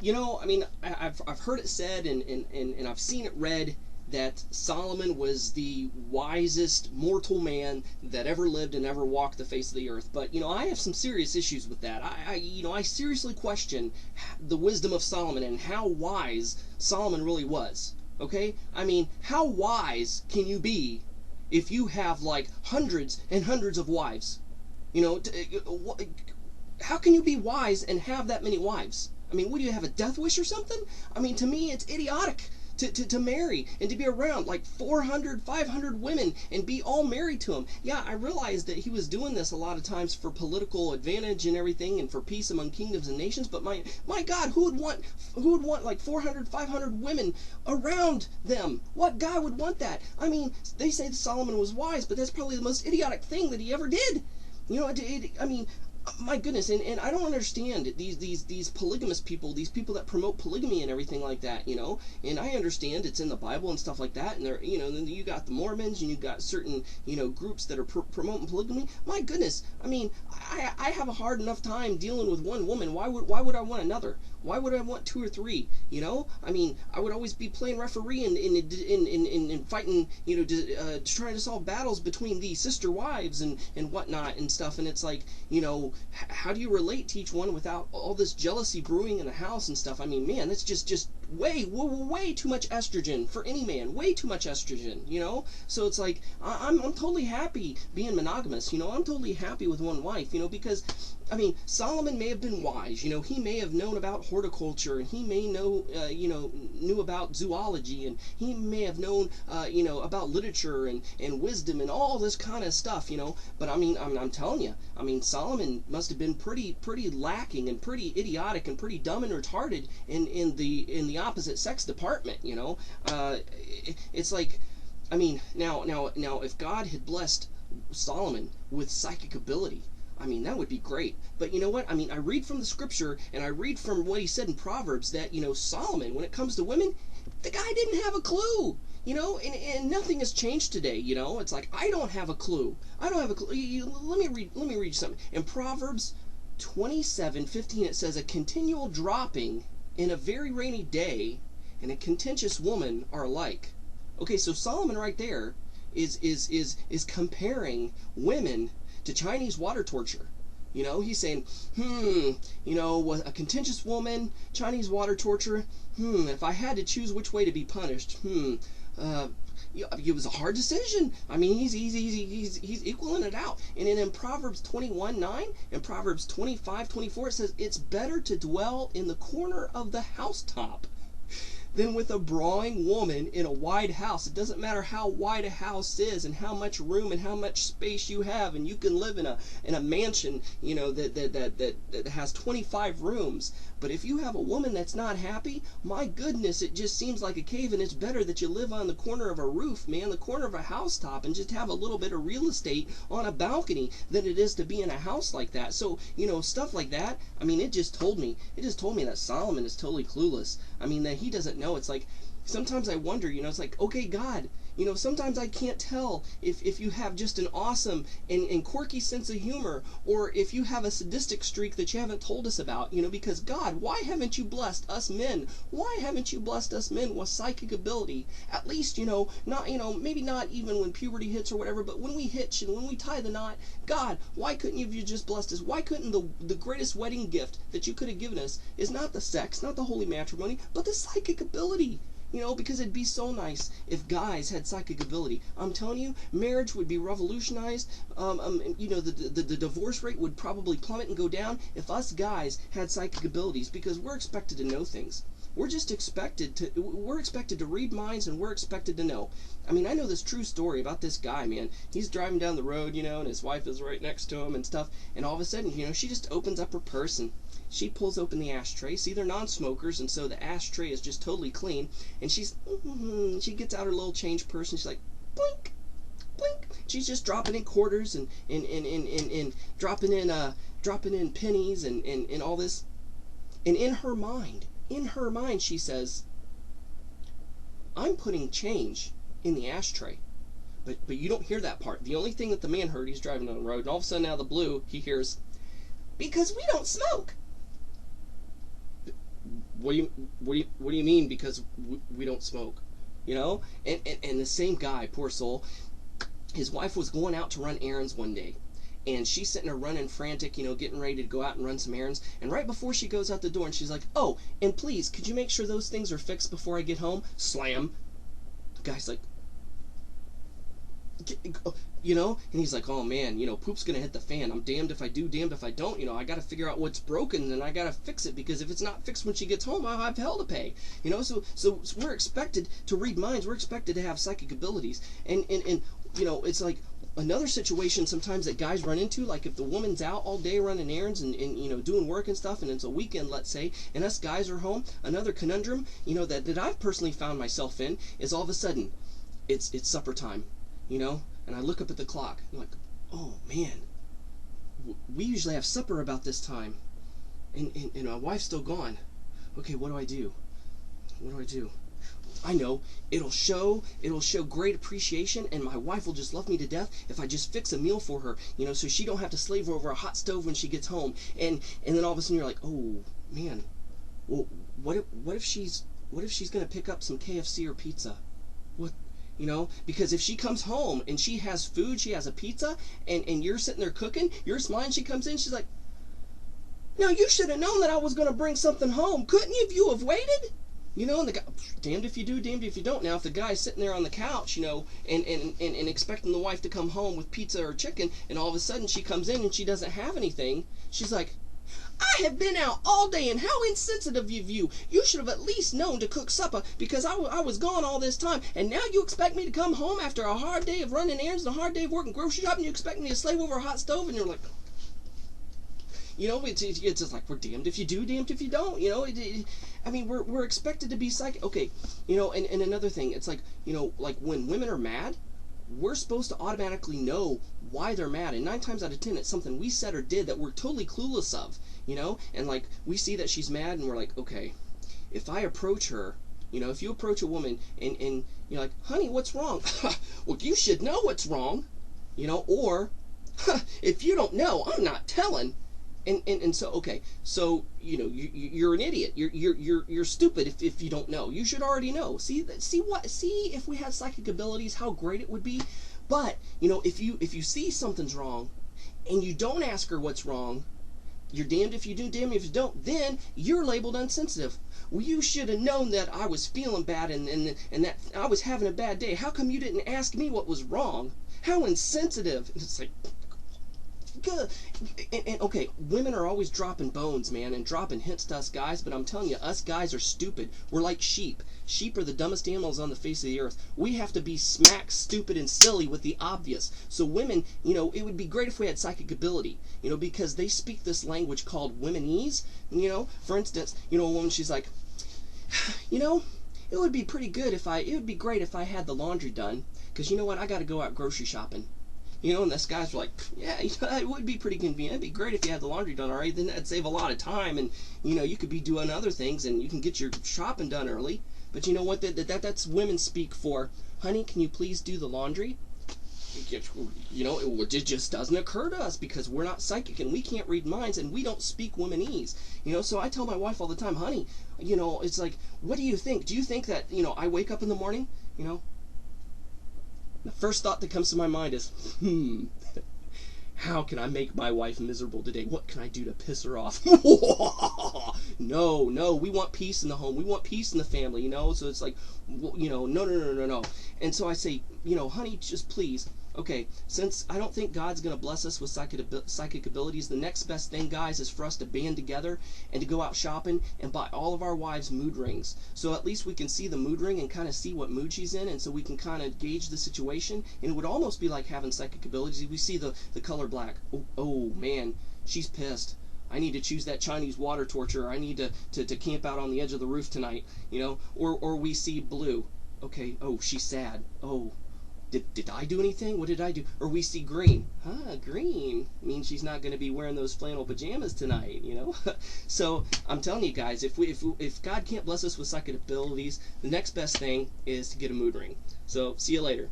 I mean, I've heard it said and I've seen it read that Solomon was the wisest mortal man that ever lived and ever walked the face of the earth. But, I have some serious issues with that. I seriously question the wisdom of Solomon and how wise Solomon really was. Okay? I mean, how wise can you be if you have like hundreds and hundreds of wives? How can you be wise and have that many wives? I mean, what do you have, a death wish or something? I mean, to me, it's idiotic to marry and to be around like 400, 500 women and be all married to them. Yeah, I realized that he was doing this a lot of times for political advantage and everything and for peace among kingdoms and nations. But my God, who would want like 400, 500 women around them? What guy would want that? I mean, they say that Solomon was wise, but that's probably the most idiotic thing that he ever did. I mean, my goodness, and I don't understand these polygamous people, these people that promote polygamy and everything like that, and I understand it's in the Bible and stuff like that, and there, then you got the Mormons and you got certain, groups that are promoting polygamy. My goodness, I mean, I have a hard enough time dealing with one woman. Why would I want another? Why would I want two or three? I mean, I would always be playing referee and fighting, trying to solve battles between the sister wives and whatnot and stuff, and it's like, how do you relate to each one without all this jealousy brewing in the house and stuff? I mean, man, that's just way too much estrogen for any man. Way too much estrogen, So it's like I'm totally happy being monogamous. I'm totally happy with one wife. Because I mean, Solomon may have been wise. He may have known about horticulture, and he may know, knew about zoology, and he may have known, about literature and wisdom and all this kind of stuff. But I mean, I'm telling you, I mean, Solomon must have been pretty lacking and pretty idiotic and pretty dumb and retarded in the opposite sex department. It's like, I mean, now, if God had blessed Solomon with psychic ability, I mean, that would be great. But you know what? I mean, I read from the scripture and I read from what he said in Proverbs that, Solomon, when it comes to women, the guy didn't have a clue. And nothing has changed today. It's like, I don't have a clue. I don't have a clue. Let me read something. In Proverbs 27:15, it says, a continual dropping in a very rainy day and a contentious woman are alike. Okay, so Solomon right there is comparing women to Chinese water torture. He's saying, a contentious woman, Chinese water torture, if I had to choose which way to be punished, it was a hard decision. I mean, he's equaling it out. And then in Proverbs 21:9 and Proverbs 25:24, it says, it's better to dwell in the corner of the housetop than with a brawling woman in a wide house. It doesn't matter how wide a house is and how much room and how much space you have, and you can live in a mansion, that has 25 rooms. But if you have a woman that's not happy, my goodness, it just seems like a cave, and it's better that you live on the corner of a roof, man, the corner of a housetop, and just have a little bit of real estate on a balcony than it is to be in a house like that. So, stuff like that, I mean, it just told me that Solomon is totally clueless. I mean, that he doesn't know. It's like, sometimes I wonder, it's like, okay, God, sometimes I can't tell if you have just an awesome and quirky sense of humor, or if you have a sadistic streak that you haven't told us about, because God, why haven't you blessed us men? Why haven't you blessed us men with psychic ability? At least, not, maybe not even when puberty hits or whatever, but when we hitch and when we tie the knot, God, why couldn't you have just blessed us? Why couldn't the greatest wedding gift that you could have given us is not the sex, not the holy matrimony, but the psychic ability? Because it'd be so nice if guys had psychic ability. I'm telling you, marriage would be revolutionized. The divorce rate would probably plummet and go down if us guys had psychic abilities, because we're expected to know things. We're expected to read minds, and we're expected to know. I mean, I know this true story about this guy, man. He's driving down the road, and his wife is right next to him and stuff, and all of a sudden, she just opens up her purse and she pulls open the ashtray. See, they're non-smokers, and so the ashtray is just totally clean, and she gets out her little change purse, and she's like, blink, blink. She's just dropping in quarters and dropping in pennies and all this. And in her mind, she says, I'm putting change in the ashtray. But you don't hear that part. The only thing that the man heard, he's driving down the road, and all of a sudden out of the blue, he hears, because we don't smoke. what do you mean? Because we don't smoke, you know? And the same guy, poor soul, his wife was going out to run errands one day. And she's sitting there running frantic, you know, getting ready to go out and run some errands. And right before she goes out the door, and she's like, "Oh, and please, could you make sure those things are fixed before I get home?" Slam. The guy's like, you know, and he's like, "Oh man, you know, poop's gonna hit the fan. I'm damned if I do, damned if I don't. You know, I gotta figure out what's broken, and I gotta fix it, because if it's not fixed when she gets home, I'll have hell to pay." You know, so we're expected to read minds. We're expected to have psychic abilities, and you know, it's like another situation sometimes that guys run into, like if the woman's out all day running errands and you know, doing work and stuff, and it's a weekend, let's say, and us guys are home. Another conundrum, you know, that I've personally found myself in is all of a sudden it's supper time, you know, and I look up at the clock and I'm like, oh man, we usually have supper about this time, and my wife's still gone. Okay, what do I do? What do I do? I know, it'll show great appreciation, and my wife will just love me to death if I just fix a meal for her, you know, so she don't have to slave over a hot stove when she gets home. And then all of a sudden you're like, oh man, well, what if she's gonna pick up some KFC or pizza? What, you know, because if she comes home and she has food, she has a pizza, and you're sitting there cooking, you're smiling, she comes in, she's like, "Now you should have known that I was gonna bring something home. Couldn't you have waited?" You know, and the guy, damned if you do, damned if you don't. Now, if the guy's sitting there on the couch, you know, and expecting the wife to come home with pizza or chicken, and all of a sudden she comes in and she doesn't have anything, she's like, "I have been out all day, and how insensitive of you. You should have at least known to cook supper, because I was gone all this time, and now you expect me to come home after a hard day of running errands and a hard day of working grocery shopping, you expect me to slave over a hot stove?" And you're like, you know, it's just like, we're damned if you do, damned if you don't. You know, I mean, we're expected to be psychic. Okay, you know, and another thing, it's like, you know, like when women are mad, we're supposed to automatically know why they're mad, and 9 times out of 10 it's something we said or did that we're totally clueless of, you know. And like, we see that she's mad, and we're like, okay, if I approach her, you know, if you approach a woman and you're like, "Honey, what's wrong?" "Well, you should know what's wrong," you know, or "If you don't know, I'm not telling." And so, okay, so, you know, you're an idiot. You're stupid if you don't know. You should already know. See if we had psychic abilities, how great it would be. But, you know, if you see something's wrong and you don't ask her what's wrong, you're damned if you do, damned if you don't. Then you're labeled insensitive. "Well, you should have known that I was feeling bad and that I was having a bad day. How come you didn't ask me what was wrong? How insensitive." And it's like, good. And okay, women are always dropping bones, man, and dropping hints to us guys, but I'm telling you, us guys are stupid. We're like sheep. Sheep are the dumbest animals on the face of the earth. We have to be smack stupid and silly with the obvious. So women, you know, it would be great if we had psychic ability, you know, because they speak this language called womenese. You know, for instance, you know, a woman, she's like, "You know, it would be great if I had the laundry done, because you know what, I got to go out grocery shopping." You know, and this guy's like, "Yeah, you know, it would be pretty convenient. It'd be great if you had the laundry done, all right? Then that'd save a lot of time, and, you know, you could be doing other things, and you can get your shopping done early." But you know what? That's women speak for, "Honey, can you please do the laundry?" You know, it just doesn't occur to us, because we're not psychic, and we can't read minds, and we don't speak womanese. You know, so I tell my wife all the time, "Honey, you know, it's like, what do you think? Do you think that, you know, I wake up in the morning, you know, the first thought that comes to my mind is, how can I make my wife miserable today? What can I do to piss her off?" No, we want peace in the home. We want peace in the family, you know? So it's like, you know, no. And so I say, you know, "Honey, just please, okay, since I don't think God's going to bless us with psychic abilities, the next best thing, guys, is for us to band together and to go out shopping and buy all of our wives mood rings. So at least we can see the mood ring and kind of see what mood she's in, and so we can kind of gauge the situation. And it would almost be like having psychic abilities. We see the color black. Oh man, she's pissed. I need to choose that Chinese water torture. I need to camp out on the edge of the roof tonight, you know." Or we see blue. Okay, oh, she's sad. Oh, did I do anything? What did I do? Or we see green. Green means she's not going to be wearing those flannel pajamas tonight, you know? So I'm telling you guys, if God can't bless us with psychic abilities, the next best thing is to get a mood ring. So see you later.